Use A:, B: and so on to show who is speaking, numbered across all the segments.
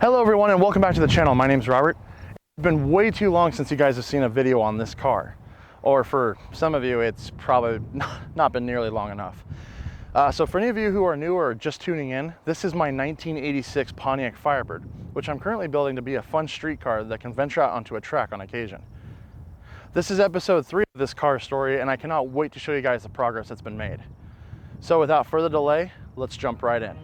A: Hello everyone and welcome back to the channel. My name's Robert. It's been way too long since you guys have seen a video on this car. Or for some of you, it's probably not been nearly long enough. So for any of you who are new or just tuning in, this is my 1986 Pontiac Firebird, which I'm currently building to be a fun street car that can venture out onto a track on occasion. This is episode 3 of this car story, and I cannot wait to show you guys the progress that's been made. So without further delay, let's jump right in.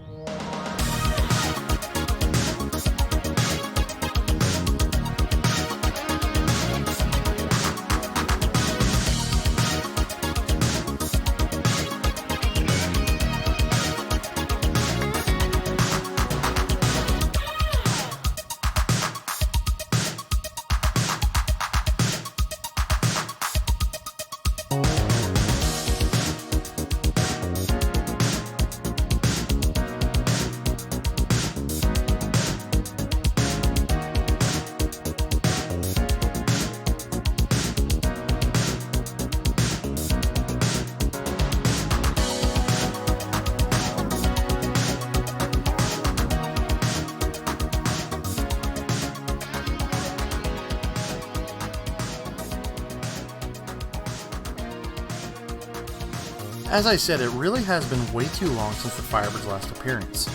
A: As I said, it really has been way too long since the Firebird's last appearance.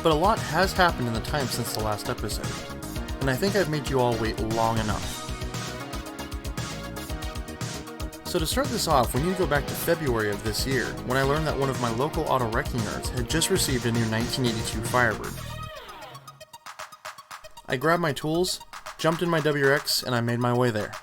A: But a lot has happened in the time since the last episode, and I think I've made you all wait long enough. So to start this off, we need to go back to February of this year, when I learned that one of my local auto wrecking yards had just received a new 1982 Firebird. I grabbed my tools, jumped in my WRX, and I made my way there.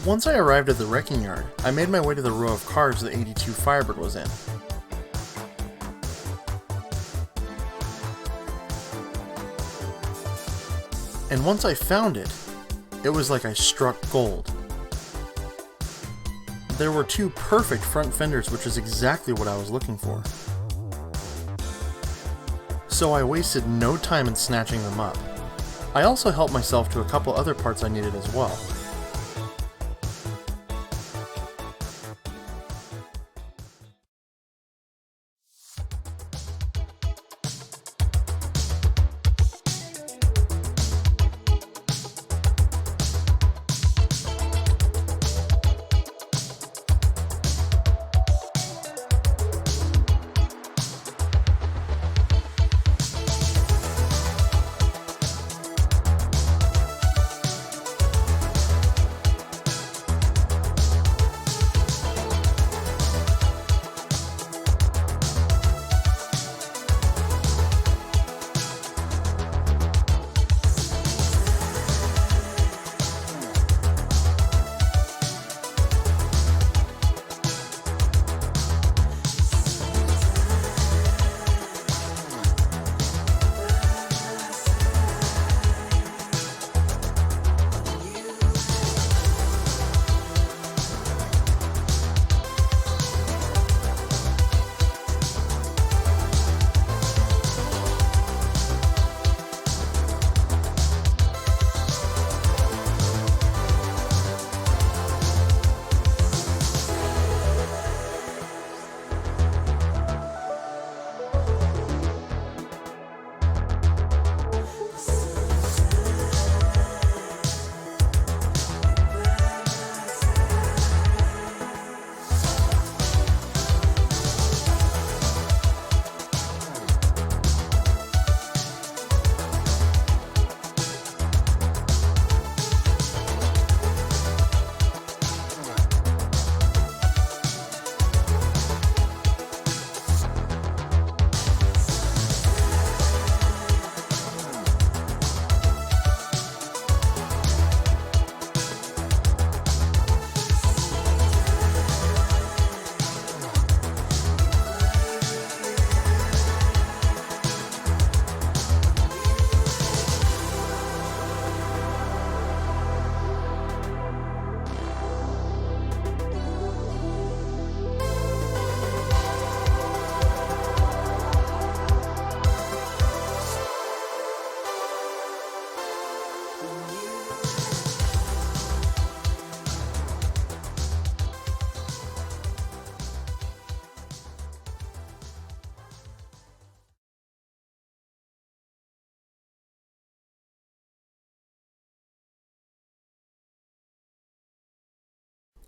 A: Once I arrived at the wrecking yard, I made my way to the row of cars the 82 Firebird was in. And once I found it, it was like I struck gold. There were two perfect front fenders, which is exactly what I was looking for. So I wasted no time in snatching them up. I also helped myself to a couple other parts I needed as well.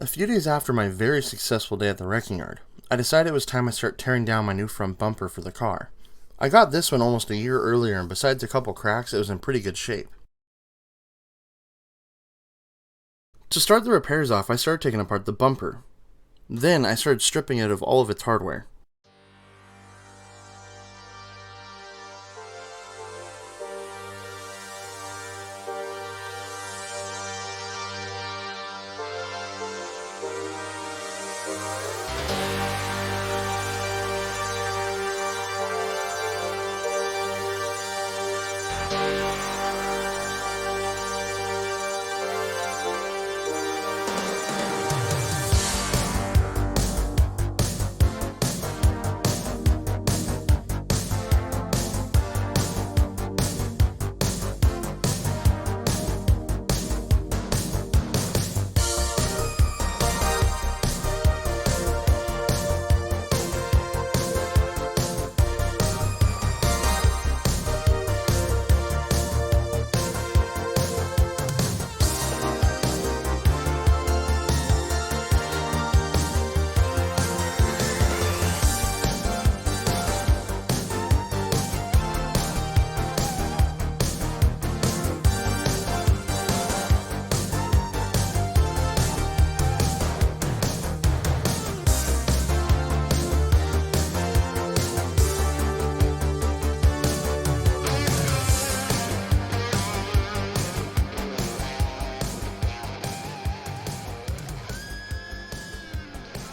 B: A few days after my very successful day at the wrecking yard, I decided it was time I start tearing down my new front bumper for the car. I got this one almost a year earlier, and besides a couple cracks, it was in pretty good shape. To start the repairs off, I started taking apart the bumper. Then I started stripping it of all of its hardware.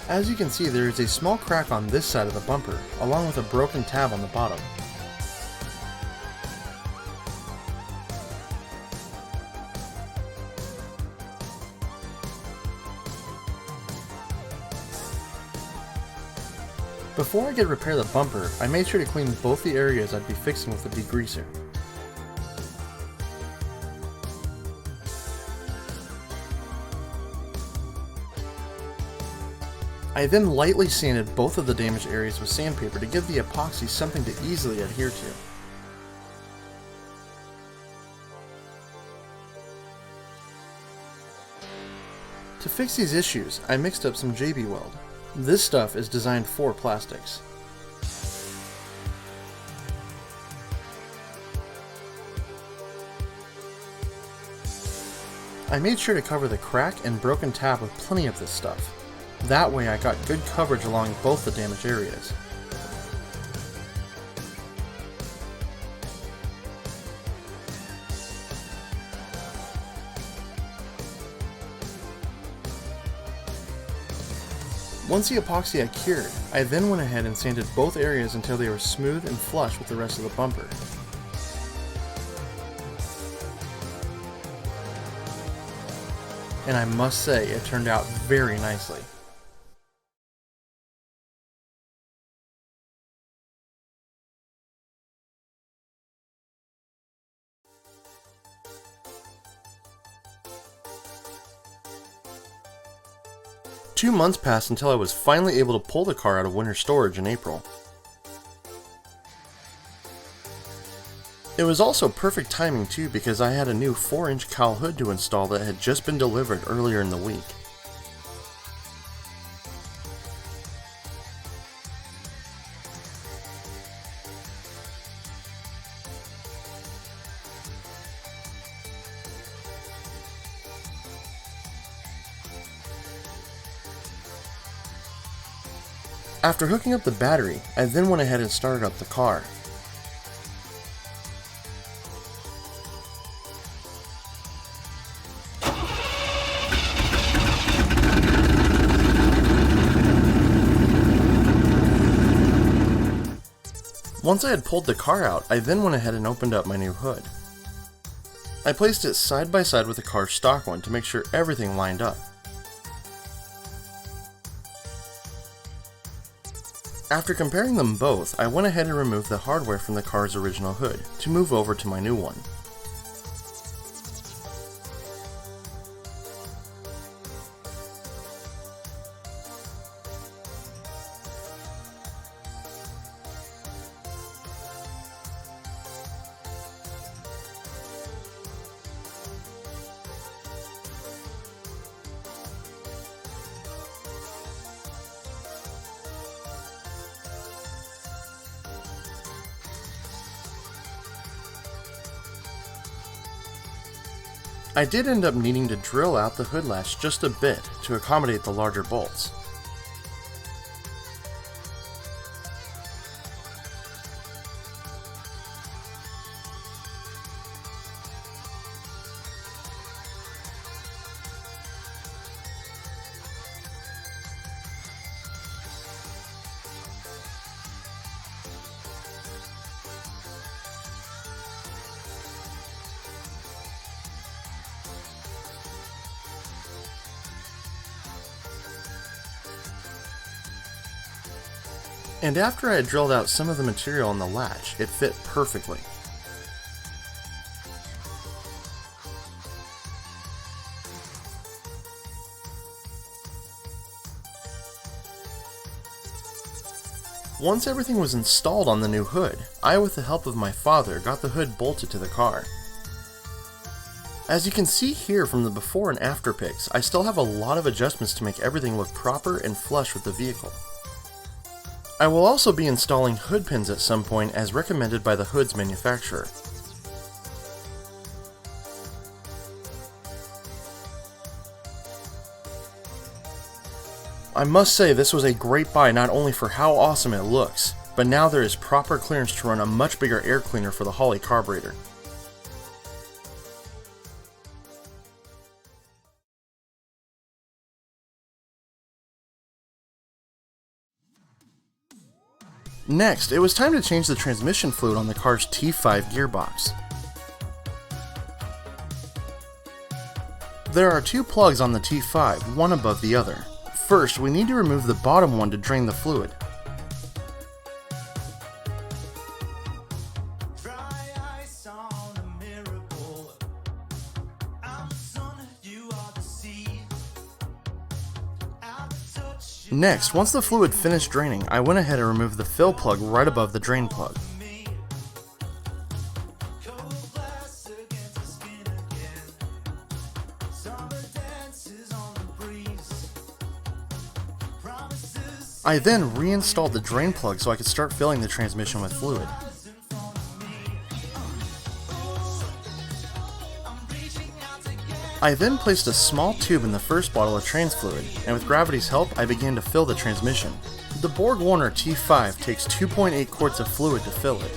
B: As you can see, there is a small crack on this side of the bumper, along with a broken tab on the bottom. Before I could repair the bumper, I made sure to clean both the areas I'd be fixing with a degreaser. I then lightly sanded both of the damaged areas with sandpaper to give the epoxy something to easily adhere to. To fix these issues, I mixed up some JB Weld. This stuff is designed for plastics. I made sure to cover the crack and broken tab with plenty of this stuff. That way I got good coverage along both the damaged areas. Once the epoxy had cured, I then went ahead and sanded both areas until they were smooth and flush with the rest of the bumper. And I must say, it turned out very nicely. Two months passed until I was finally able to pull the car out of winter storage in April. It was also perfect timing too, because I had a new 4-inch cowl hood to install that had just been delivered earlier in the week. After hooking up the battery, I then went ahead and started up the car. Once I had pulled the car out, I then went ahead and opened up my new hood. I placed it side by side with the car's stock one to make sure everything lined up. After comparing them both, I went ahead and removed the hardware from the car's original hood to move over to my new one. I did end up needing to drill out the hood latch just a bit to accommodate the larger bolts. And after I had drilled out some of the material on the latch, it fit perfectly. Once everything was installed on the new hood, I, with the help of my father, got the hood bolted to the car. As you can see here from the before and after pics, I still have a lot of adjustments to make everything look proper and flush with the vehicle. I will also be installing hood pins at some point as recommended by the hood's manufacturer. I must say this was a great buy not only for how awesome it looks, but now there is proper clearance to run a much bigger air cleaner for the Holley carburetor. Next, it was time to change the transmission fluid on the car's T5 gearbox. There are two plugs on the T5, one above the other. First, we need to remove the bottom one to drain the fluid. Next, once the fluid finished draining, I went ahead and removed the fill plug right above the drain plug. I then reinstalled the drain plug so I could start filling the transmission with fluid. I then placed a small tube in the first bottle of trans fluid, and with gravity's help I began to fill the transmission. The Borg Warner T5 takes 2.8 quarts of fluid to fill it.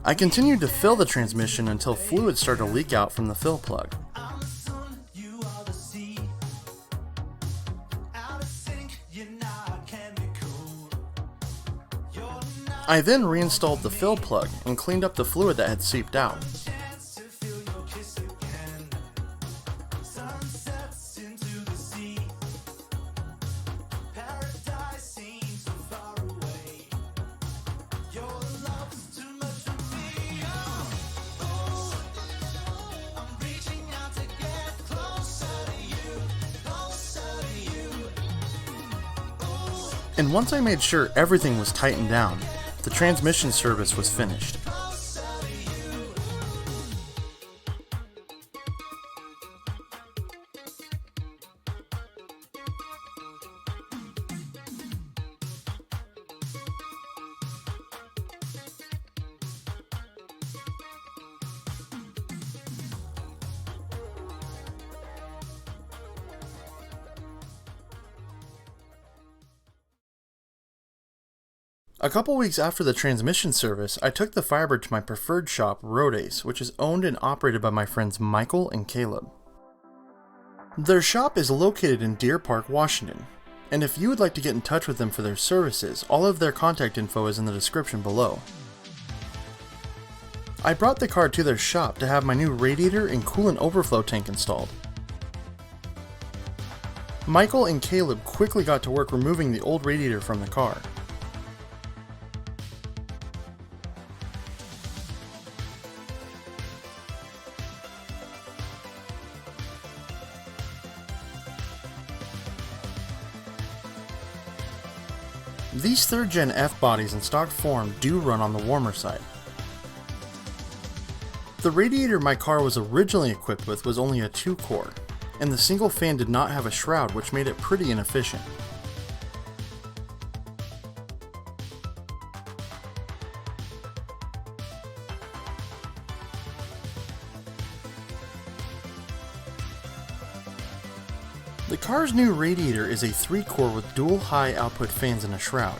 B: I continued to fill the transmission until fluid started to leak out from the fill plug. I then reinstalled the fill plug and cleaned up the fluid that had seeped out. And once I made sure everything was tightened down, the transmission service was finished. A couple weeks after the transmission service, I took the Firebird to my preferred shop, Rodace, which is owned and operated by my friends Michael and Caleb. Their shop is located in Deer Park, Washington, and if you would like to get in touch with them for their services, all of their contact info is in the description below. I brought the car to their shop to have my new radiator and coolant overflow tank installed. Michael and Caleb quickly got to work removing the old radiator from the car. These 3rd Gen F bodies in stock form do run on the warmer side. The radiator my car was originally equipped with was only a 2-core, and the single fan did not have a shroud, which made it pretty inefficient. The car's new radiator is a 3-core with dual high output fans and a shroud,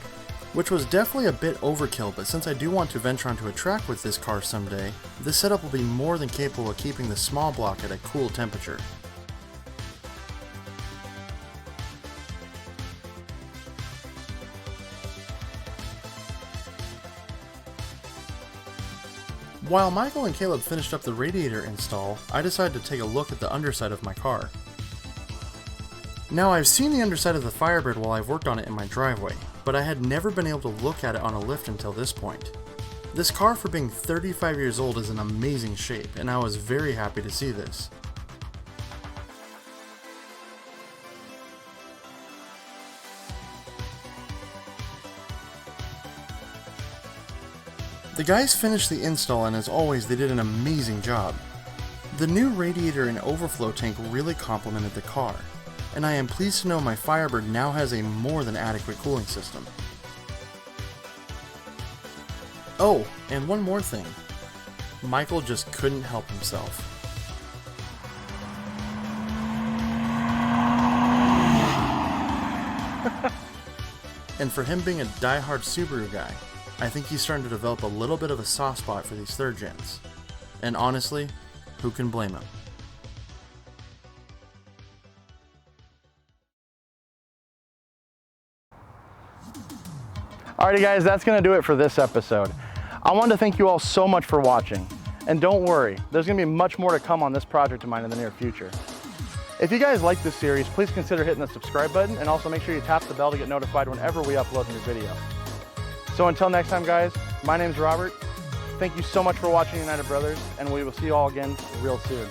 B: which was definitely a bit overkill, but since I do want to venture onto a track with this car someday, this setup will be more than capable of keeping the small block at a cool temperature. While Michael and Caleb finished up the radiator install, I decided to take a look at the underside of my car. Now, I've seen the underside of the Firebird while I've worked on it in my driveway, but I had never been able to look at it on a lift until this point. This car, for being 35 years old, is in amazing shape, and I was very happy to see this. The guys finished the install, and as always, they did an amazing job. The new radiator and overflow tank really complemented the car, and I am pleased to know my Firebird now has a more than adequate cooling system. Oh, and one more thing. Michael just couldn't help himself. And for him being a die-hard Subaru guy, I think he's starting to develop a little bit of a soft spot for these 3rd gens. And honestly, who can blame him?
A: Alrighty guys, that's gonna do it for this episode. I wanted to thank you all so much for watching. And don't worry, there's gonna be much more to come on this project of mine in the near future. If you guys like this series, please consider hitting the subscribe button and also make sure you tap the bell to get notified whenever we upload a new video. So until next time guys, my name's Robert. Thank you so much for watching United Brothers, and we will see you all again real soon.